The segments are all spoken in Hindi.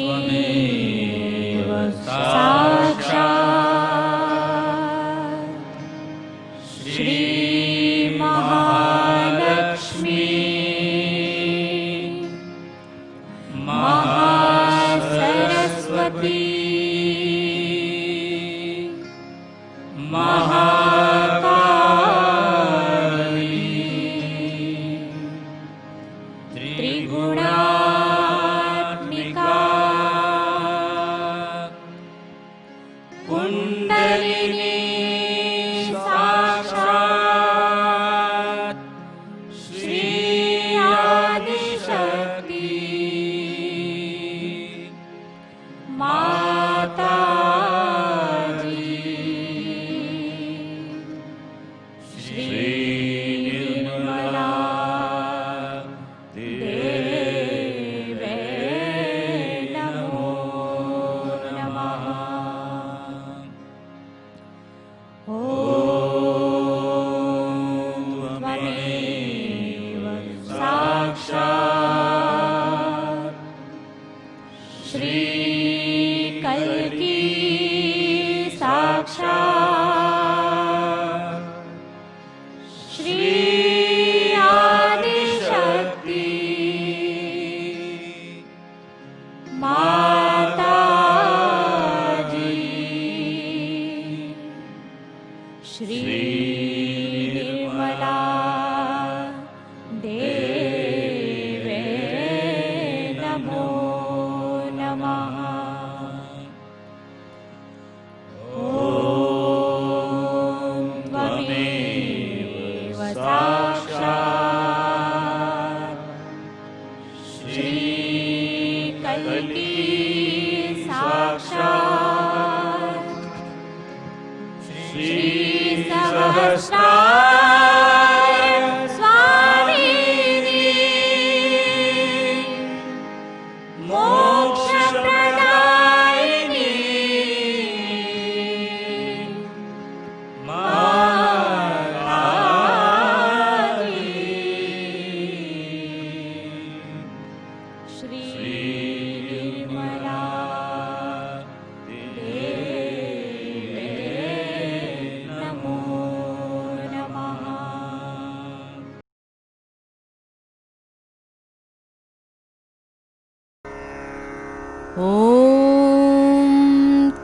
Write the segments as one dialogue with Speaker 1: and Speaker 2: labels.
Speaker 1: त्वमेव साक्षात् श्री महालक्ष्मी महासरस्वती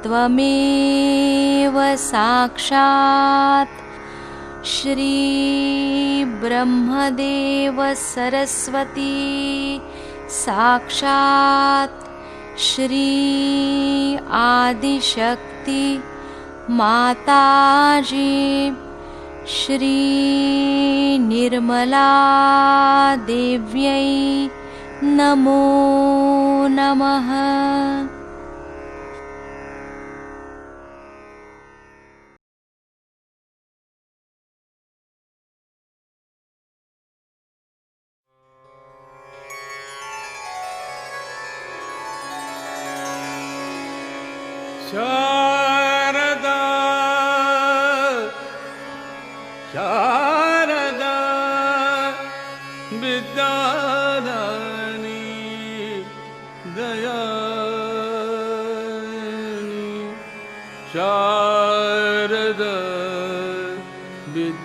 Speaker 1: त्वमेव साक्षात् श्री ब्रह्मदेव सरस्वती साक्षात् श्री आदिशक्ति माताजी श्री निर्मला देव्यै नमो नमः।
Speaker 2: शारदा शारदा विद्यादानी दयानी शारदा विद्यादानी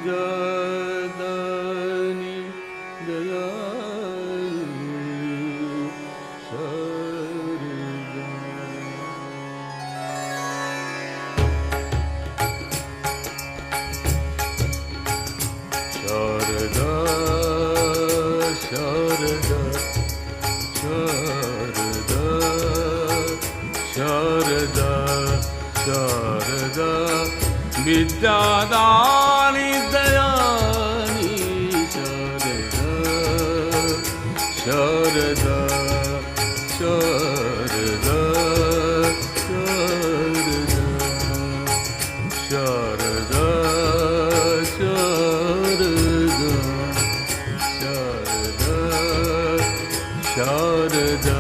Speaker 2: दयानी शारदा शारदा शारदा शारदा शारदा विद्यादानी दयानी शारदा शारदा शारदा शारदा शारदा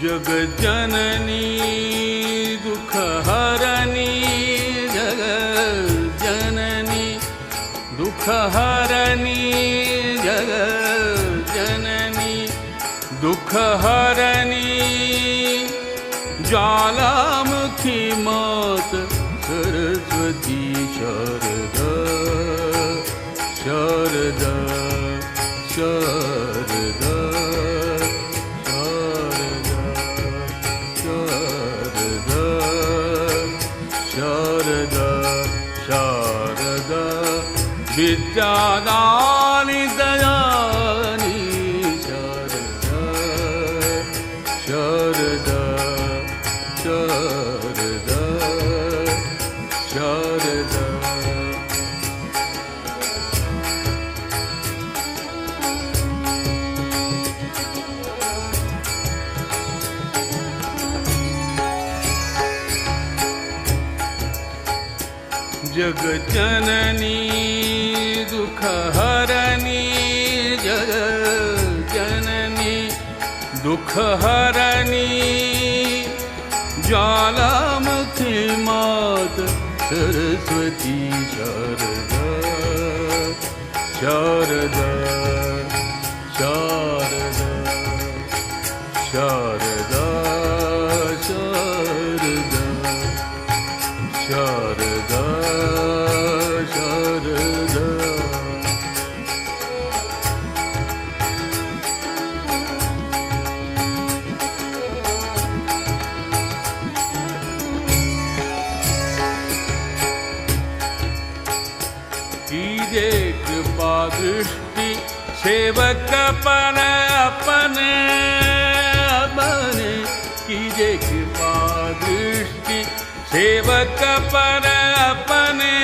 Speaker 2: जगज्जननी दुःखहरणी जगज्जननी दुःखहरणी जगज्जननी दुःखहरणी ज्वालामुखी मात सरस्वती शारदा शारदा शारदा शारदा शारदा विद्यादानी दयानी शारदा शारदा शारदा शारदा जगज्जननी दुःखहरणी जगज्जननी दुःखहरणी ज्वालामुखी मात सरस्वती शारदा शारदा शारदा शारदा शारदा शारदा शारदा कीजे कृपा दृष्टि सेवक अपने अपने कीजे कृपा दृष्टि सेवक पर अपने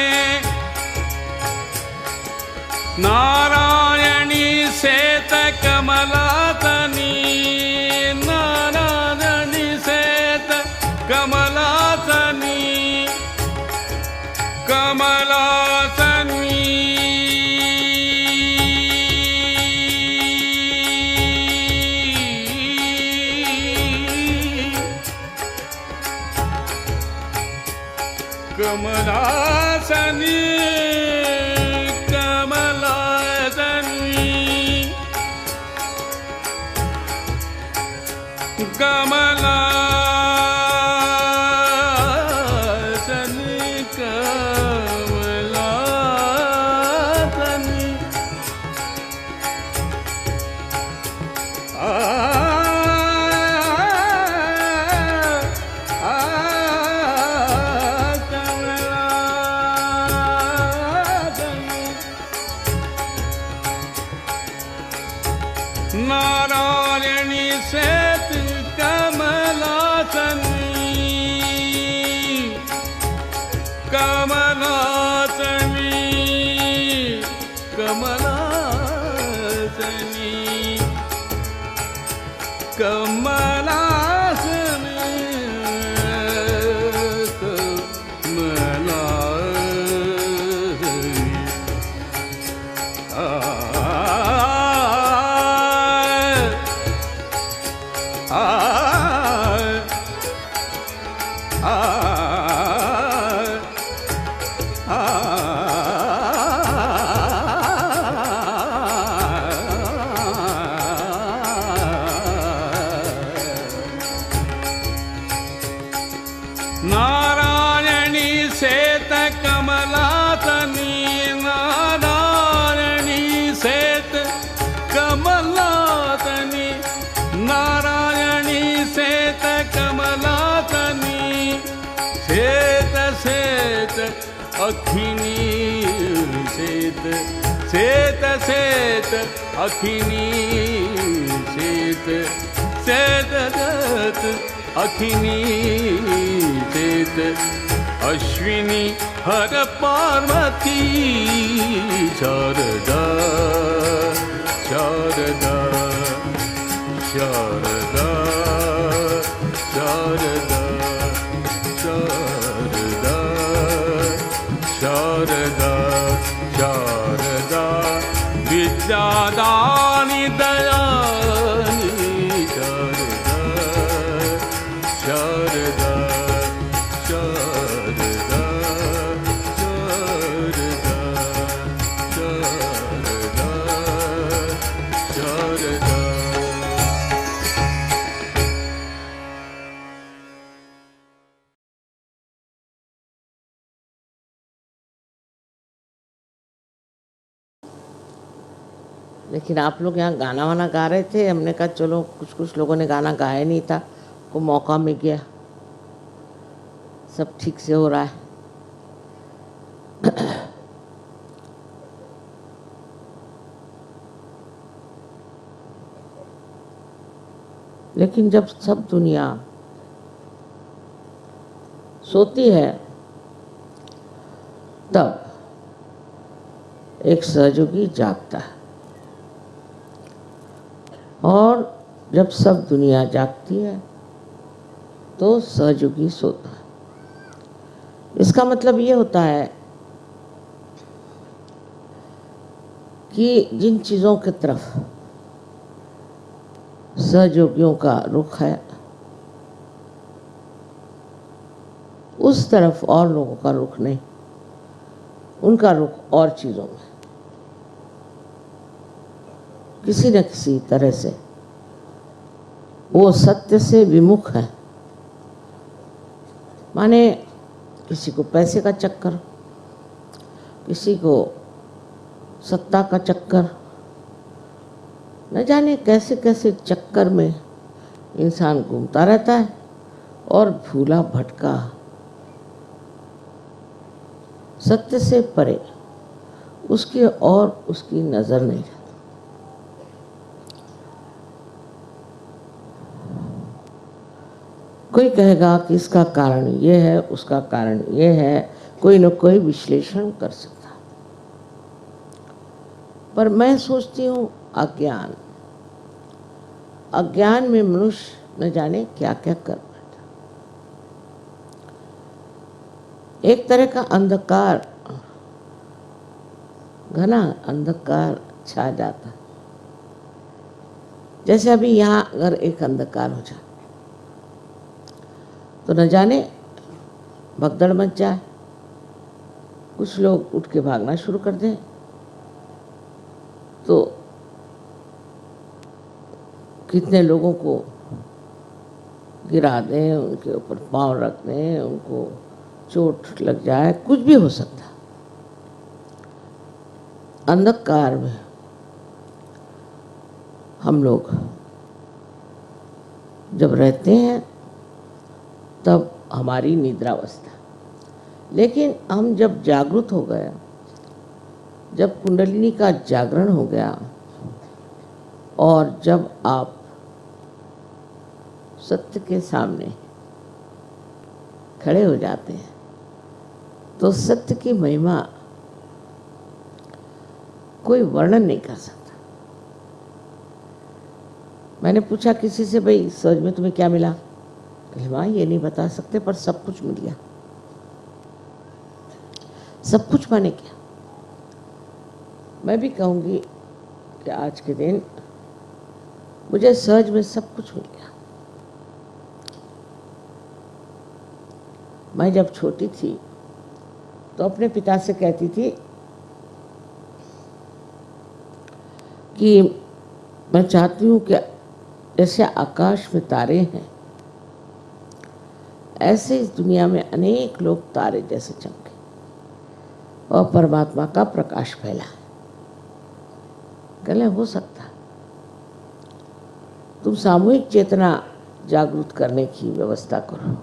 Speaker 2: नारायणी सेत कमलातनी नारायणी सेत कमलातनी कमलातनी कमलासनी कमलासनी कमलासनी कमलासनी नारायणी सेत कमलासनी कमलासनी कमलासनी कमलासनी नारायणी सेत कमलातनी नारायणी सेत कमलातनी नारायणी सेत कमलातनी सेत सेत अखिनी सेत सेत सेत अखिनी सेत सेत सेत अखिनी सेत अश्विनी हर पार्वती शारदा शारदा शारदा शारदा शारदा शारदा शारदा विद्यादानी दयानी शारदा
Speaker 3: लेकिन आप लोग यहाँ गाना वाना गा रहे थे, हमने कहा चलो, कुछ कुछ लोगों ने गाना गाया नहीं था, को मौका मिल गया, सब ठीक से हो रहा है। लेकिन जब सब दुनिया सोती है तब एक सहयोगी जागता है, और जब सब दुनिया जागती है तो सहयोगी सोता है। इसका मतलब ये होता है कि जिन चीज़ों की तरफ सहयोगियों का रुख है, उस तरफ और लोगों का रुख नहीं, उनका रुख और चीज़ों में, किसी न किसी तरह से वो सत्य से विमुख है। माने किसी को पैसे का चक्कर, किसी को सत्ता का चक्कर, न जाने कैसे कैसे चक्कर में इंसान घूमता रहता है और भूला भटका सत्य से परे उसकी और उसकी नजर नहीं रहती। कोई कहेगा कि इसका कारण ये है, उसका कारण ये है, कोई न कोई विश्लेषण कर सकता है, पर मैं सोचती हूँ अज्ञान, अज्ञान में मनुष्य न जाने क्या क्या कर बैठा। एक तरह का अंधकार, घना अंधकार छा जाता, जैसे अभी यहाँ अगर एक अंधकार हो जाए तो न जाने भगदड़ मच जाए, कुछ लोग उठ के भागना शुरू कर दें, तो कितने लोगों को गिरा दें, उनके ऊपर पांव रख दें, उनको चोट लग जाए, कुछ भी हो सकता। अंधकार में हम लोग जब रहते हैं तब हमारी निद्रावस्था, लेकिन हम जब जागृत हो गए, जब कुंडलिनी का जागरण हो गया और जब आप सत्य के सामने खड़े हो जाते हैं तो सत्य की महिमा कोई वर्णन नहीं कर सकता। मैंने पूछा किसी से, भाई सहज में तुम्हें क्या मिला? कहले माँ ये नहीं बता सकते, पर सब कुछ मिल गया। सब कुछ माने क्या? मैं भी कहूँगी कि आज के दिन मुझे सहज में सब कुछ मिल गया। मैं जब छोटी थी तो अपने पिता से कहती थी कि मैं चाहती हूँ कि जैसे आकाश में तारे हैं, ऐसे इस दुनिया में अनेक लोग तारे जैसे चमके और परमात्मा का प्रकाश फैला। कहले हो सकता, तुम सामूहिक चेतना जागृत करने की व्यवस्था करो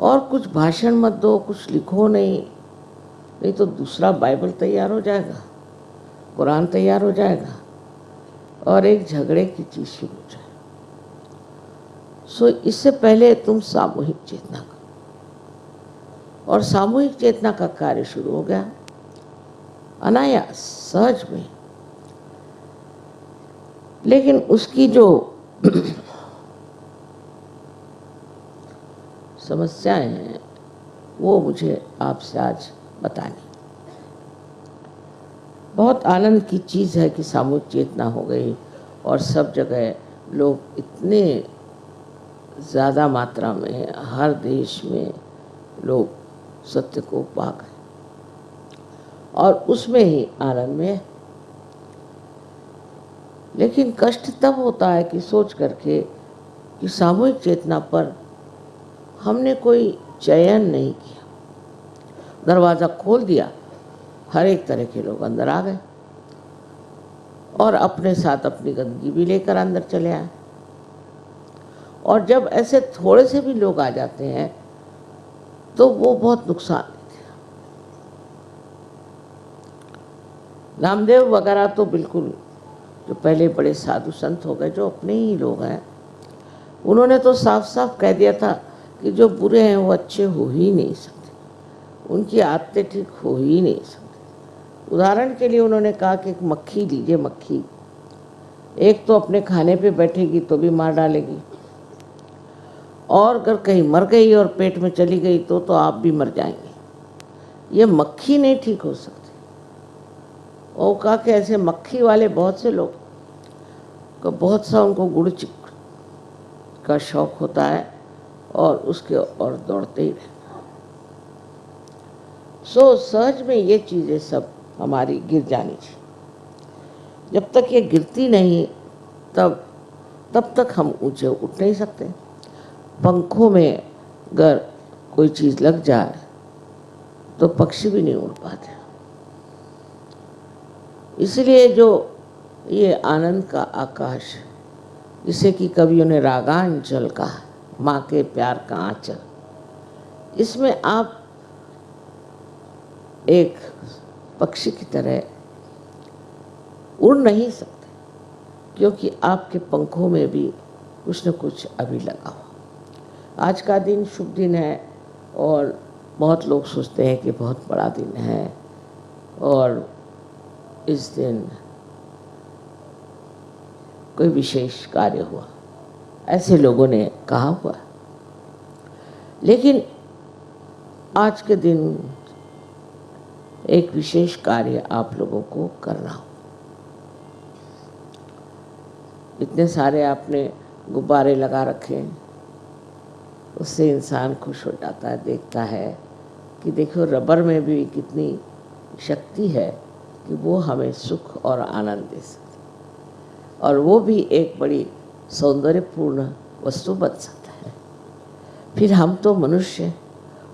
Speaker 3: और कुछ भाषण मत दो, कुछ लिखो नहीं तो दूसरा बाइबल तैयार हो जाएगा, कुरान तैयार हो जाएगा और एक झगड़े की चीज शुरू हो जाए। सो इससे पहले तुम सामूहिक चेतना करो, और सामूहिक चेतना का कार्य शुरू हो गया अनायास, सहज में। लेकिन उसकी जो समस्याएं हैं वो मुझे आपसे आज बतानी। बहुत आनंद की चीज़ है कि सामूहिक चेतना हो गई और सब जगह लोग इतने ज़्यादा मात्रा में, हर देश में लोग सत्य को पा गए और उसमें ही आनंद में। लेकिन कष्ट तब होता है कि सोच करके कि सामूहिक चेतना पर हमने कोई चयन नहीं किया, दरवाज़ा खोल दिया, हर एक तरह के लोग अंदर आ गए और अपने साथ अपनी गंदगी भी लेकर अंदर चले आए। और जब ऐसे थोड़े से भी लोग आ जाते हैं तो वो बहुत नुकसान देते हैं। नामदेव वगैरह तो बिल्कुल, जो पहले बड़े साधु संत हो गए, जो अपने ही लोग हैं, उन्होंने तो साफ साफ कह दिया था कि जो बुरे हैं वो अच्छे हो ही नहीं सकते, उनकी आदतें ठीक हो ही नहीं सकती। उदाहरण के लिए उन्होंने कहा कि एक मक्खी लीजिए, मक्खी एक तो अपने खाने पे बैठेगी तो भी मार डालेगी, और अगर कहीं मर गई और पेट में चली गई तो आप भी मर जाएंगे। ये मक्खी नहीं ठीक हो सकती। और कहा कि ऐसे मक्खी वाले बहुत से लोग को बहुत सा उनको गुड़ का शौक होता है और उसके और दौड़ते ही रहना। सो सहज में ये चीज़ें सब हमारी गिर जानी चाहिए। जब तक ये गिरती नहीं तब तक हम ऊंचे उठ नहीं सकते। पंखों में अगर कोई चीज़ लग जाए तो पक्षी भी नहीं उड़ पाते। इसलिए जो ये आनंद का आकाश, जिसे कि कवियों ने रागांचल कहा, माँ के प्यार का आंचल, इसमें आप एक पक्षी की तरह उड़ नहीं सकते, क्योंकि आपके पंखों में भी कुछ न कुछ अभी लगा हुआ। आज का दिन शुभ दिन है और बहुत लोग सोचते हैं कि बहुत बड़ा दिन है और इस दिन कोई विशेष कार्य हुआ, ऐसे लोगों ने कहा हुआ। लेकिन आज के दिन एक विशेष कार्य आप लोगों को करना हो। इतने सारे आपने गुब्बारे लगा रखे हैं, उससे इंसान खुश हो जाता है, देखता है कि देखो रबर में भी कितनी शक्ति है कि वो हमें सुख और आनंद दे सकती, और वो भी एक बड़ी सौंदर्यपूर्ण वस्तु बन सकता है। फिर हम तो मनुष्य,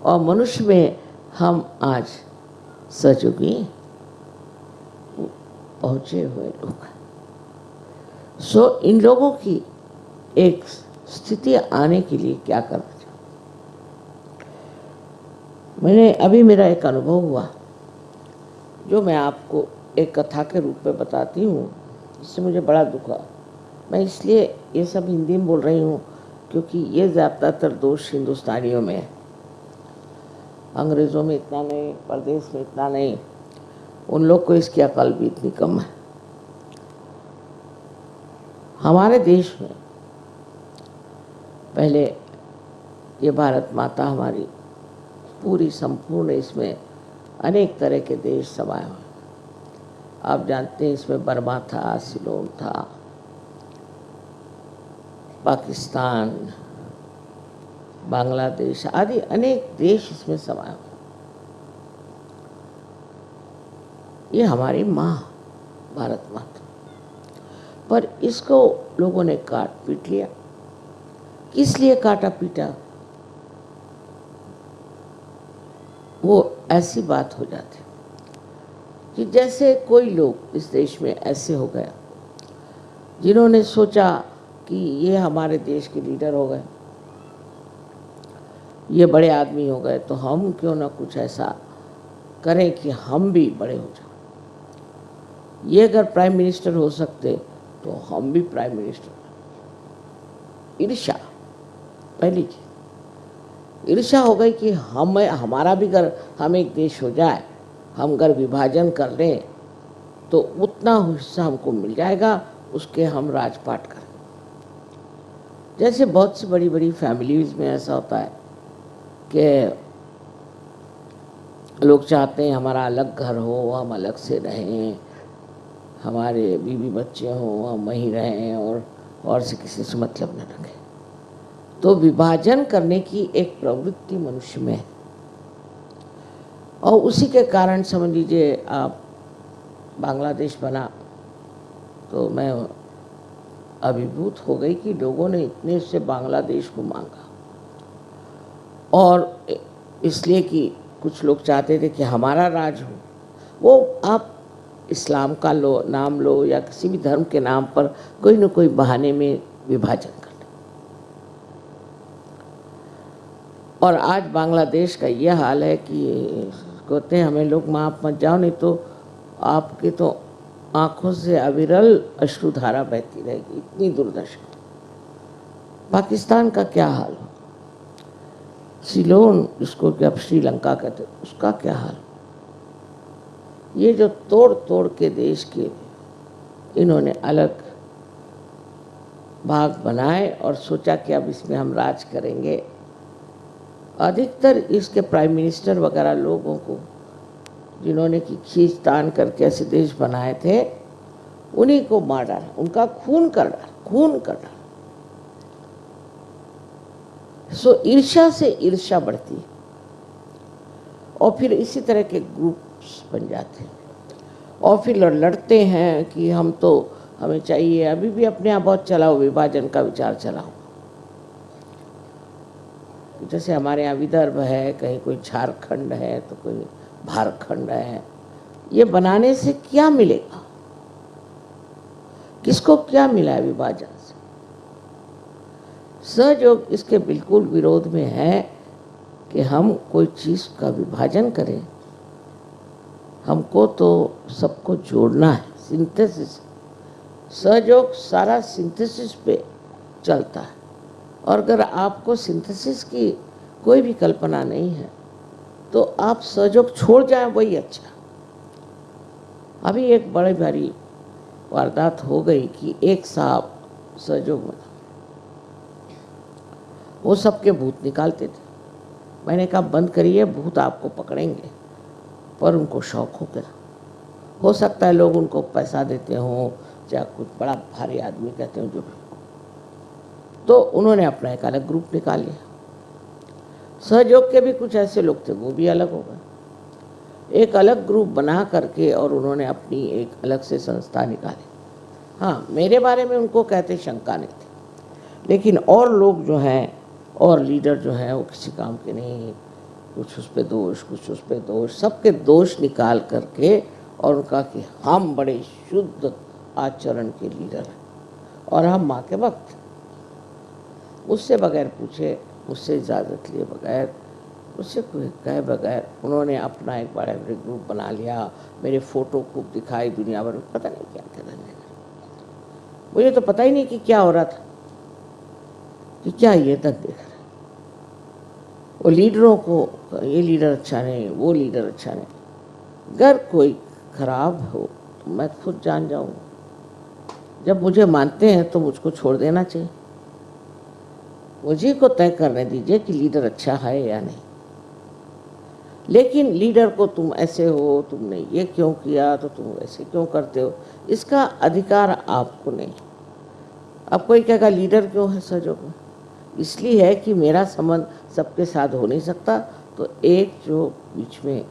Speaker 3: और मनुष्य में हम आज सजोगी पहुँचे हुए लोग। सो इन लोगों की एक स्थिति आने के लिए क्या करना चाहिए? मैंने अभी मेरा एक अनुभव हुआ जो मैं आपको एक कथा के रूप में बताती हूँ, जिससे मुझे बड़ा दुख हुआ। मैं इसलिए ये सब हिंदी में बोल रही हूँ क्योंकि ये ज़्यादातर दोष हिंदुस्तानियों में है, अंग्रेज़ों में इतना नहीं, परदेश में इतना नहीं। उन लोग को इसकी अकल भी इतनी कम है। हमारे देश में पहले ये भारत माता हमारी पूरी संपूर्ण, इसमें अनेक तरह के देश समाये हुए। आप जानते हैं इसमें बर्मा था, सिलोन था, पाकिस्तान, बांग्लादेश आदि अनेक देश इसमें समाये हुए। ये हमारी माँ भारत माता, पर इसको लोगों ने काट पीट लिया। किस लिए काटा पीटा? वो ऐसी बात हो जाती कि जैसे कोई लोग इस देश में ऐसे हो गए जिन्होंने सोचा कि ये हमारे देश के लीडर हो गए, ये बड़े आदमी हो गए, तो हम क्यों ना कुछ ऐसा करें कि हम भी बड़े हो जाएं। ये अगर प्राइम मिनिस्टर हो सकते तो हम भी प्राइम मिनिस्टर। ईर्ष्या पहली चीज, ईर्ष्या हो गई कि हमारा भी अगर हम एक देश हो जाए, हम अगर विभाजन कर लें तो उतना हिस्सा हमको मिल जाएगा, उसके हम राजपाट करें। जैसे बहुत सी बड़ी बड़ी फैमिलीज में ऐसा होता है कि लोग चाहते हैं हमारा अलग घर हो, हम अलग से रहें, हमारे बीवी बच्चे हों, हम वहीं रहें और से किसी से मतलब न रखें। तो विभाजन करने की एक प्रवृत्ति मनुष्य में है, और उसी के कारण समझ लीजिए आप बांग्लादेश बना तो मैं अभिभूत हो गई कि लोगों ने इतने से बांग्लादेश को मांगा, और इसलिए कि कुछ लोग चाहते थे कि हमारा राज हो। वो आप इस्लाम का नाम लो या किसी भी धर्म के नाम पर कोई न कोई बहाने में विभाजन कर ले। और आज बांग्लादेश का यह हाल है कि कहते हैं हमें लोग माफ मत जाओ, नहीं तो आपके तो आंखों से अविरल अश्रुधारा बहती रहेगी, इतनी दुर्दशा। पाकिस्तान का क्या हाल हो, सिलोन जिसको कि अब श्रीलंका कहते, उसका क्या हाल। ये जो तोड़ तोड़ के देश के इन्होंने अलग भाग बनाए और सोचा कि अब इसमें हम राज करेंगे। अधिकतर इसके प्राइम मिनिस्टर वगैरह लोगों को जिन्होंने कि खींचतान करके ऐसे देश बनाए थे, उन्हीं को मार डाला, उनका खून कर डाला। सो ईर्ष्या से ईर्ष्या बढ़ती है और फिर इसी तरह के ग्रुप्स बन जाते हैं और फिर लड़ते हैं कि हमें चाहिए। अभी भी अपने यहाँ बहुत चलाओ, विभाजन का विचार चलाओ। जैसे हमारे यहाँ विदर्भ है, कहीं कोई झारखंड है तो कोई झारखंड है। ये बनाने से क्या मिलेगा, किसको क्या मिला है विभाजन से? सहयोग इसके बिल्कुल विरोध में है कि हम कोई चीज़ का विभाजन करें। हमको तो सबको जोड़ना है, सिंथेसिस। सहयोग सारा सिंथेसिस पे चलता है और अगर आपको सिंथेसिस की कोई भी कल्पना नहीं है तो आप सहयोग छोड़ जाएं, वही अच्छा। अभी एक बड़ी भारी वारदात हो गई कि एक साहब सहयोग में, वो सबके भूत निकालते थे। मैंने कहा बंद करिए, भूत आपको पकड़ेंगे। पर उनको शौक हो गया। हो सकता है लोग उनको पैसा देते हों, चाहे कुछ बड़ा भारी आदमी कहते हो जो भी, तो उन्होंने अपना एक अलग ग्रुप निकाल लिया। सहयोग के भी कुछ ऐसे लोग थे, वो भी अलग हो गए। एक अलग ग्रुप बना करके और उन्होंने अपनी एक अलग से संस्था निकाली। हाँ, मेरे बारे में उनको कहते शंका नहीं थी, लेकिन और लोग जो हैं और लीडर जो हैं वो किसी काम के नहीं। कुछ उस पे दोष, कुछ उस पे दोष, सबके दोष निकाल करके और उनका कि हम बड़े शुद्ध आचरण के लीडर हैं और हम माँ के भक्त। उससे बगैर पूछे, उससे इजाज़त लिए बगैर, उससे कोई कहे बगैर उन्होंने अपना एक बड़ा ग्रुप बना लिया। मेरे फ़ोटो खूब दिखाई दुनिया भर में, पता नहीं क्या क्या करने लगे। मुझे तो पता ही नहीं कि क्या हो रहा था, कि क्या ये तक देख रहे। वो लीडरों को ये लीडर अच्छा नहीं, वो लीडर अच्छा नहीं। अगर कोई खराब हो तो मैं खुद जान जाऊँगा। जब मुझे मानते हैं तो मुझको छोड़ देना चाहिए। मुझे को तय करने दीजिए कि लीडर अच्छा है या नहीं। लेकिन लीडर को तुम ऐसे हो, तुमने ये क्यों किया, तो तुम ऐसे क्यों करते हो, इसका अधिकार आपको नहीं। अब कोई कहेगा लीडर क्यों है सहयोग में? इसलिए है कि मेरा संबंध सबके साथ हो नहीं सकता, तो एक जो बीच में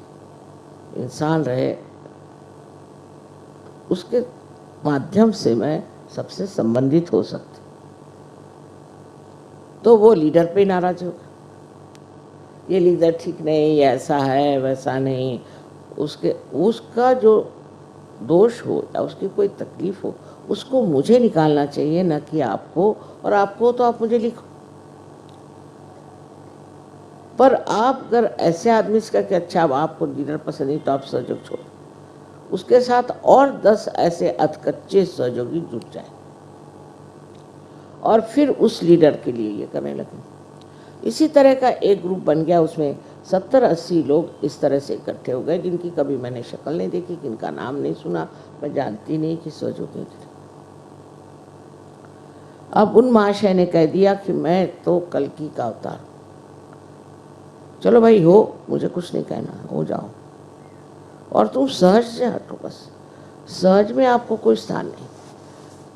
Speaker 3: इंसान रहे उसके माध्यम से मैं सबसे संबंधित हो सकती। तो वो लीडर पे नाराज होगा, ये लीडर ठीक नहीं, ऐसा है वैसा नहीं। उसका जो दोष हो या उसकी कोई तकलीफ हो, उसको मुझे निकालना चाहिए, न कि आपको। और आपको तो आप मुझे लिखो। पर आप अगर ऐसे आदमी से कि अच्छा अब आपको लीडर पसंद नहीं तो आप सहयोग छोड़, उसके साथ और 10 ऐसे अधकच्चे सहयोगी जुट जाए और फिर उस लीडर के लिए ये करने लगे। इसी तरह का एक ग्रुप बन गया, उसमें 70-80 लोग इस तरह से इकट्ठे हो गए जिनकी कभी मैंने शक्ल नहीं देखी, जिनका नाम नहीं सुना, मैं जानती नहीं कि सहयोगी थे। अब उन महाशय ने कह दिया कि मैं तो कल्कि का अवतार, चलो भाई हो, मुझे कुछ नहीं कहना, हो जाओ और तुम सहज से हटो। बस सहज में आपको कोई स्थान नहीं।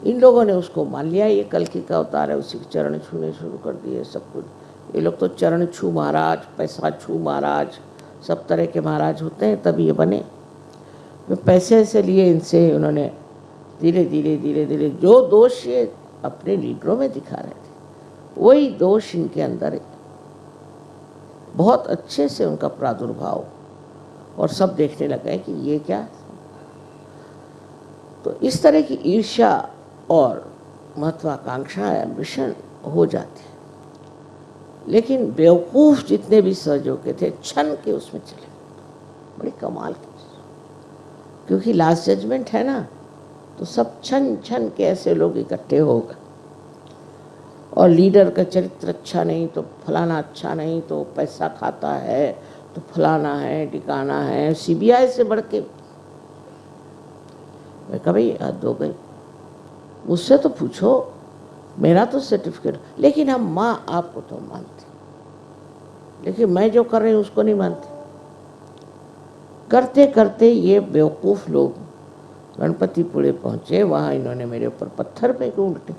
Speaker 3: इन लोगों ने उसको मान लिया, ये कल्कि का अवतार है, उसी के चरण छूने शुरू कर दिए सब कुछ। ये लोग तो चरण छू महाराज, पैसा छू महाराज, सब तरह के महाराज होते हैं, तब ये बने। पैसे ऐसे लिए इनसे, उन्होंने धीरे धीरे जो दोष ये अपने लीडरों में दिखा रहे थे, वही दोष इनके अंदर बहुत अच्छे से उनका प्रादुर्भाव, और सब देखने लगे कि ये क्या। तो इस तरह की ईर्ष्या और महत्वाकांक्षा एम्बिशन हो जाती है। लेकिन बेवकूफ़ जितने भी सहयोगी थे क्षण के उसमें चले, बड़ी कमाल की चीज़। क्योंकि लास्ट जजमेंट है ना, तो सब क्षण क्षण के ऐसे लोग इकट्ठे हो गए। और लीडर का चरित्र अच्छा नहीं तो फलाना अच्छा नहीं, तो पैसा खाता है तो फलाना है टिकाना है, सीबीआई से बढ़ के। मैं कहा भाई हद हो गई, मुझसे तो पूछो, मेरा तो सर्टिफिकेट, लेकिन हम माँ आपको तो मानते, लेकिन मैं जो कर रही हूँ उसको नहीं मानते। करते करते ये बेवकूफ़ लोग गणपतिपुरे पहुँचे, वहाँ इन्होंने मेरे ऊपर पत्थर फेंके उल्टे।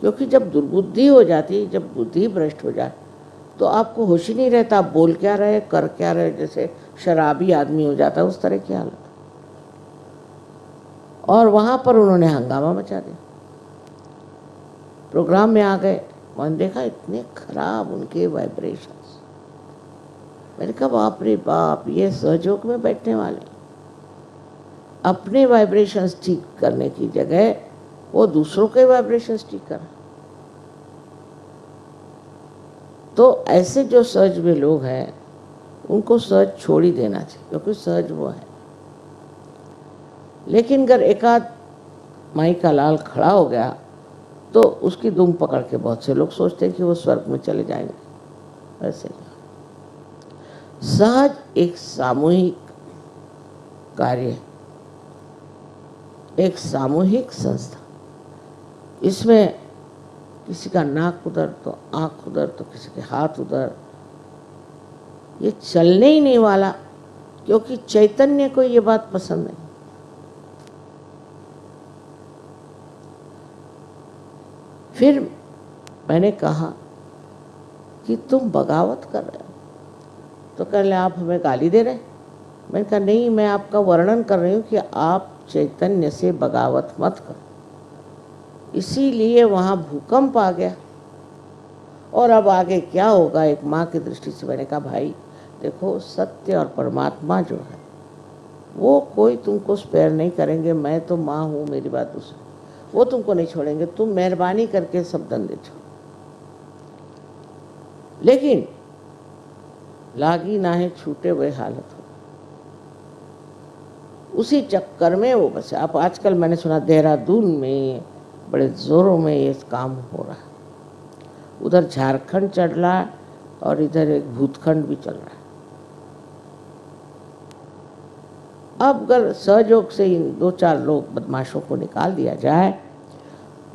Speaker 3: क्योंकि जब दुर्बुद्धि हो जाती, जब बुद्धि भ्रष्ट हो जाए, तो आपको होश ही नहीं रहता, आप बोल क्या रहे कर क्या रहे, जैसे शराबी आदमी हो जाता है उस तरह की हालत। और वहाँ पर उन्होंने हंगामा मचा दिया। प्रोग्राम में आ गए, मैंने देखा इतने खराब उनके वाइब्रेशंस। मैंने कहा बाप रे बाप, ये सहयोग में बैठने वाले अपने वाइब्रेशंस ठीक करने की जगह वो दूसरों के वाइब्रेशंस ठीक कर। तो ऐसे जो सहज में लोग हैं उनको सहज छोड़ ही देना चाहिए, क्योंकि सहज वो है। लेकिन अगर एकाध माई का लाल खड़ा हो गया तो उसकी दुम पकड़ के बहुत से लोग सोचते हैं कि वो स्वर्ग में चले जाएंगे। ऐसे सहज एक सामूहिक कार्य, एक सामूहिक संस्था। इसमें किसी का नाक उधर तो आँख उधर तो किसी के हाथ उधर, ये चलने ही नहीं वाला, क्योंकि चैतन्य को ये बात पसंद नहीं। फिर मैंने कहा कि तुम बगावत कर रहे हो, तो कह रहे आप हमें गाली दे रहे हैं। मैंने कहा नहीं, मैं आपका वर्णन कर रही हूँ कि आप चैतन्य से बगावत मत करो। इसीलिए वहाँ भूकंप आ गया। और अब आगे क्या होगा, एक माँ की दृष्टि से मैंने कहा भाई देखो, सत्य और परमात्मा जो है वो कोई तुमको स्पेयर नहीं करेंगे। मैं तो माँ हूँ, मेरी बात दूसरी, वो तुमको नहीं छोड़ेंगे। तुम मेहरबानी करके सब धंधे छोड़ो, लेकिन लागी ना है छूटे हुए हालत हो। उसी चक्कर में वो बस। अब आजकल मैंने सुना देहरादून में बड़े जोरों में ये काम हो रहा है, उधर झारखंड चल रहा है और इधर एक भूतखंड भी चल रहा है। अब अगर सहयोग से इन 2-4 लोग बदमाशों को निकाल दिया जाए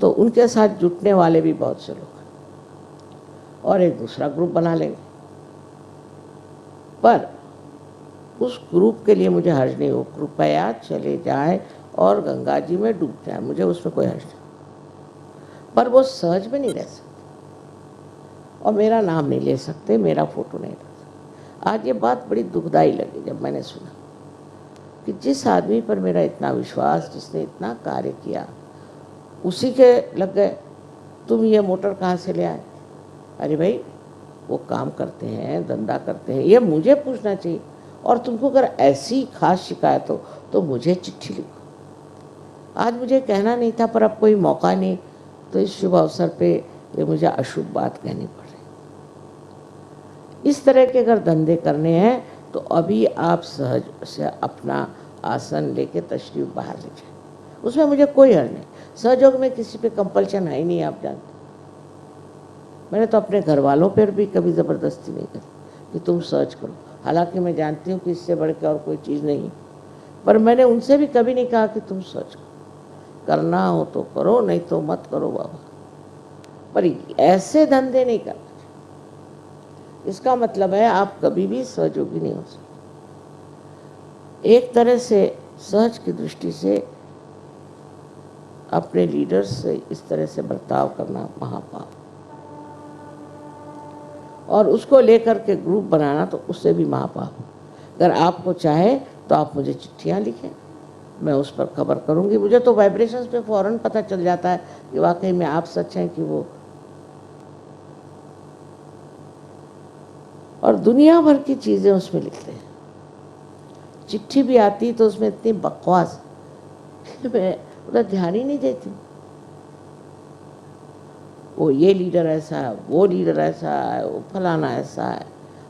Speaker 3: तो उनके साथ जुटने वाले भी बहुत से लोग हैं और एक दूसरा ग्रुप बना लेंगे। पर उस ग्रुप के लिए मुझे हर्ज नहीं हो, कृपया चले जाए और गंगा जी में डूब जाए, मुझे उसमें कोई हर्ज नहीं। पर वो सहज में नहीं रह सकते और मेरा नाम नहीं ले सकते, मेरा फोटो नहीं ले सकते। आज ये बात बड़ी दुखदाई लगी जब मैंने सुना कि जिस आदमी पर मेरा इतना विश्वास, जिसने इतना कार्य किया, उसी के लग गए तुम ये मोटर कहाँ से ले आए। अरे भाई वो काम करते हैं, धंधा करते हैं, ये मुझे पूछना चाहिए। और तुमको अगर ऐसी खास शिकायत हो तो मुझे चिट्ठी लिखो। आज मुझे कहना नहीं था, पर अब कोई मौका नहीं, तो इस शुभ अवसर पे ये मुझे अशुभ बात कहनी पड़ रही। इस तरह के अगर धंधे करने हैं तो अभी आप सहज से अपना आसन लेके तशरीफ बाहर ले जाए, उसमें मुझे कोई हर्ज नहीं। सहयोग में किसी पे कंपल्शन है ही नहीं, आप जानते। मैंने तो अपने घर वालों पर भी कभी ज़बरदस्ती नहीं करी कि तुम सर्च करो, हालांकि मैं जानती हूँ कि इससे बढ़ के और कोई चीज़ नहीं, पर मैंने उनसे भी कभी नहीं कहा कि तुम सर्च करो। करना हो तो करो, नहीं तो मत करो बाबा। पर ऐसे धंधे नहीं करना चाहिए। इसका मतलब है आप कभी भी सहयोगी नहीं हो सकते। एक तरह से सहज की दृष्टि से अपने लीडर्स से इस तरह से बर्ताव करना महापाप, और उसको लेकर के ग्रुप बनाना तो उससे भी महापाप। अगर आपको चाहे तो आप मुझे चिट्ठियाँ लिखें, मैं उस पर खबर करूँगी। मुझे तो वाइब्रेशंस पे फ़ौरन पता चल जाता है कि वाकई में आप सच हैं कि वो। और दुनिया भर की चीज़ें उसमें लिखते हैं। चिट्ठी भी आती तो उसमें इतनी बकवास मैं उधर ध्यान ही नहीं देती। वो ये लीडर ऐसा है, वो लीडर ऐसा है, वो फलाना ऐसा है।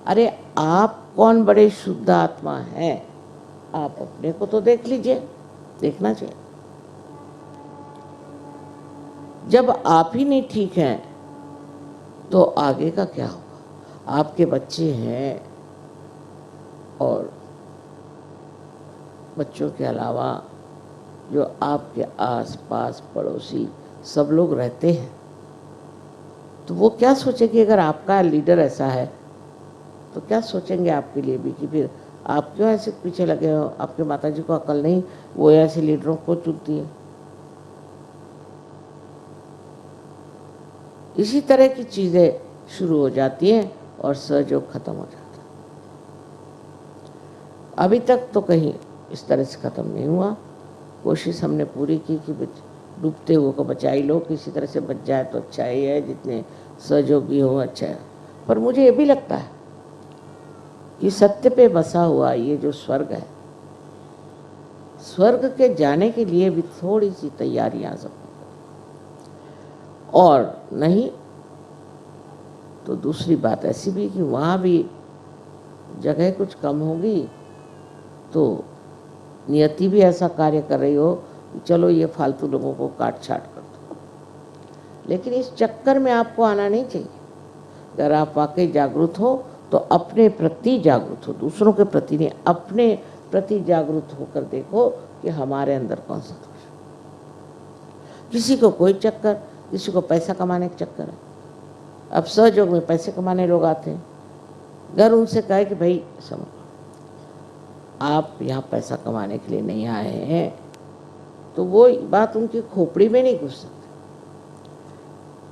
Speaker 3: अरे आप कौन बड़े शुद्ध आत्मा हैं? आप अपने को तो देख लीजिए, देखना चाहिए। जब आप ही नहीं ठीक हैं तो आगे का क्या होगा? आपके बच्चे हैं और बच्चों के अलावा जो आपके आस पास पड़ोसी सब लोग रहते हैं, तो वो क्या सोचेंगे? अगर आपका लीडर ऐसा है तो क्या सोचेंगे आपके लिए भी कि फिर आप क्यों ऐसे पीछे लगे हो? आपके माताजी को अकल नहीं, वो ऐसे लीडरों को चुनती है। इसी तरह की चीज़ें शुरू हो जाती हैं और सहयोग खत्म हो जाता है। अभी तक तो कहीं इस तरह से ख़त्म नहीं हुआ। कोशिश हमने पूरी की कि डूबते हुए को बचा ही लो, किसी तरह से बच जाए तो अच्छा ही है, जितने सहयोगी हो अच्छा है। पर मुझे ये भी लगता है कि सत्य पे बसा हुआ ये जो स्वर्ग है, स्वर्ग के जाने के लिए भी थोड़ी सी तैयारियां सब, और नहीं तो दूसरी बात ऐसी भी कि वहाँ भी जगह कुछ कम होगी तो नियति भी ऐसा कार्य कर रही हो कि चलो ये फालतू लोगों को काट छाट कर दो। लेकिन इस चक्कर में आपको आना नहीं चाहिए। अगर आप वाकई जागरूक हो तो अपने प्रति जागरूक हो, दूसरों के प्रति नहीं, अपने प्रति जागरूक होकर देखो कि हमारे अंदर कौन सा दोष है। किसी को कोई चक्कर, किसी को पैसा कमाने का चक्कर है। अब सहयोग में पैसे कमाने लोग आते हैं, अगर उनसे कहे कि भाई समझो आप यहाँ पैसा कमाने के लिए नहीं आए हैं, तो वो बात उनकी खोपड़ी में नहीं घुस सकती।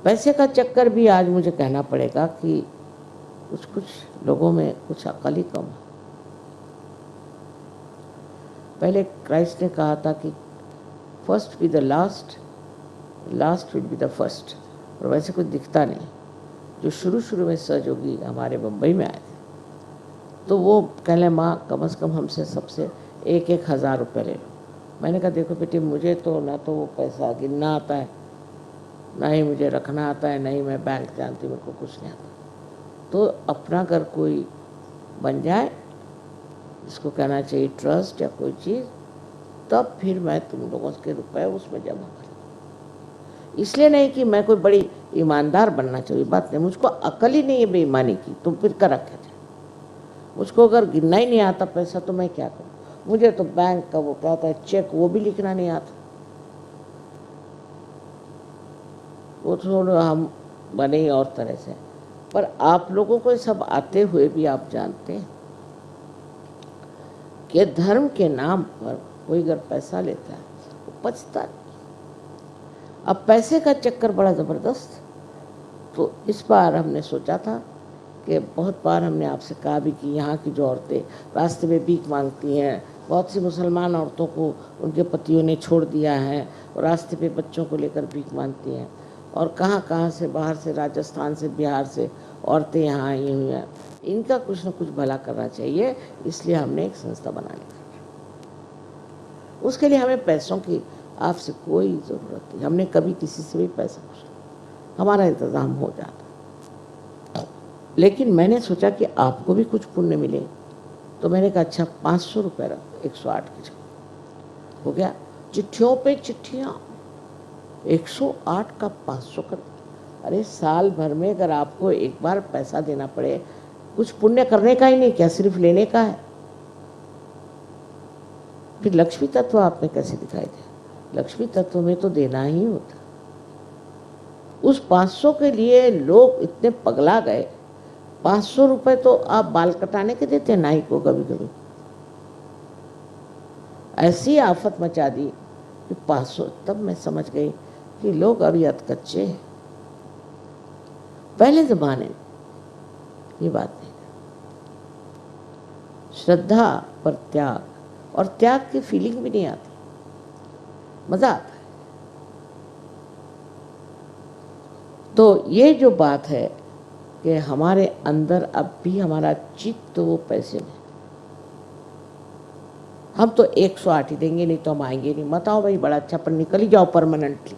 Speaker 3: पैसे का चक्कर भी आज मुझे कहना पड़ेगा कि कुछ कुछ लोगों में कुछ अकल ही कम है। पहले क्राइस्ट ने कहा था कि first be the last, last will be the first, और वैसे कुछ दिखता नहीं। जो शुरू शुरू में सहयोगी हमारे मुंबई में आए थे तो वो कहले माँ कम से कम हमसे सबसे 1,000 रुपये ले लो। मैंने कहा देखो बेटी, मुझे तो ना तो वो पैसा गिनना आता है, ना ही मुझे रखना आता है, ना ही मैं बैंक जानती, मेरे को कुछ नहीं आता। तो अपना अगर कोई बन जाए, इसको कहना चाहिए ट्रस्ट या कोई चीज़, तब फिर मैं तुम लोगों के रुपए उसमें जमा करूँ। इसलिए नहीं कि मैं कोई बड़ी ईमानदार बनना चाहिए, बात नहीं, मुझको अकल ही नहीं है बेईमानी की, तुम फिर कर रखे थे। मुझको अगर गिनना ही नहीं आता पैसा तो मैं क्या करूँ? मुझे तो बैंक का वो क्या होता है चेक, वो भी लिखना नहीं आता। वो थोड़ा हम बने ही और तरह से। पर आप लोगों को सब आते हुए भी आप जानते हैं कि धर्म के नाम पर कोई अगर पैसा लेता है वो बचता नहीं। अब पैसे का चक्कर बड़ा ज़बरदस्त। तो इस बार हमने सोचा था कि बहुत बार हमने आपसे कहा भी कि यहाँ की जो औरतें रास्ते में भीख मांगती हैं, बहुत सी मुसलमान औरतों को उनके पतियों ने छोड़ दिया है और रास्ते पे बच्चों को लेकर भीख मांगती हैं, और कहाँ कहाँ से बाहर से, राजस्थान से, बिहार से औरतें यहाँ आई हुई हैं। इनका कुछ न कुछ भला करना चाहिए, इसलिए हमने एक संस्था बना ली। उसके लिए हमें पैसों की आपसे कोई ज़रूरत नहीं, हमने कभी किसी से भी पैसा पूछा, हमारा इंतज़ाम हो जाता। लेकिन मैंने सोचा कि आपको भी कुछ पुण्य मिले, तो मैंने कहा अच्छा 500 रुपये रख, 108 की जगह हो गया। चिट्ठियों पे चिट्ठियाँ, 108 का 500 कर। अरे साल भर में अगर आपको एक बार पैसा देना पड़े, कुछ पुण्य करने का ही नहीं, क्या सिर्फ लेने का है? फिर लक्ष्मी तत्व आपने कैसे दिखाई दे? लक्ष्मी तत्व में तो देना ही होता। उस 500 के लिए लोग इतने पगला गए। 500 रुपये तो आप बाल कटाने के देते नाई को कभी कभी। ऐसी आफत मचा दी कि 500। तब मैं समझ गई कि लोग अभी अधकच्चे हैं। पहले ज़माने में ये बात नहीं। श्रद्धा पर त्याग, और त्याग की फीलिंग भी नहीं आती, मज़ा आता है। तो ये जो बात है कि हमारे अंदर अब भी हमारा चित्त वो पैसे में, हम तो 108 ही देंगे, नहीं तो हम आएंगे नहीं। मत आओ भाई, बड़ा अच्छा, पर निकल ही जाओ परमानेंटली।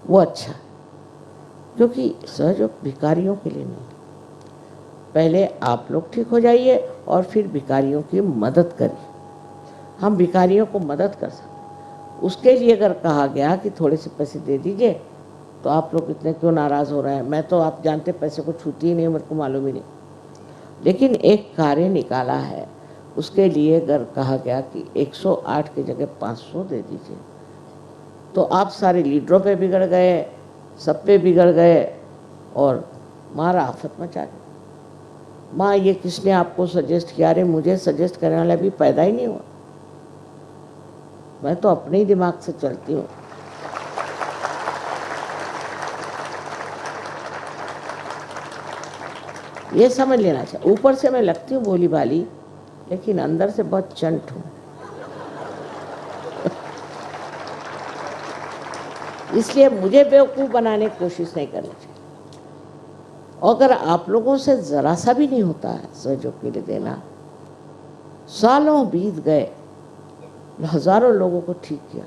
Speaker 3: वो अच्छा, क्योंकि सहयोग भिखारियों के लिए नहीं। पहले आप लोग ठीक हो जाइए और फिर भिखारियों की मदद करिए। हम भिखारियों को मदद कर सकते। उसके लिए अगर कहा गया कि थोड़े से पैसे दे दीजिए, तो आप लोग इतने क्यों नाराज़ हो रहे हैं? मैं तो आप जानते पैसे को छूती ही नहीं, मेरे को मालूम ही नहीं। लेकिन एक कार्य निकाला है, उसके लिए अगर कहा गया कि 108 की जगह 500 दे दीजिए, तो आप सारे लीडरों पे बिगड़ गए, सब पे बिगड़ गए और मारा आफत मचा गई। माँ, ये किसने आपको सजेस्ट किया? अरे मुझे सजेस्ट करने वाला भी पैदा ही नहीं हुआ, मैं तो अपने ही दिमाग से चलती हूँ। ये समझ लेना चाहिए। ऊपर से मैं लगती हूँ भोली भाली, लेकिन अंदर से बहुत चंट हूँ। इसलिए मुझे बेवकूफ़ बनाने की कोशिश नहीं करनी चाहिए। अगर आप लोगों से ज़रा सा भी नहीं होता है सहयोग के लिए देना, सालों बीत गए, हज़ारों लोगों को ठीक किया,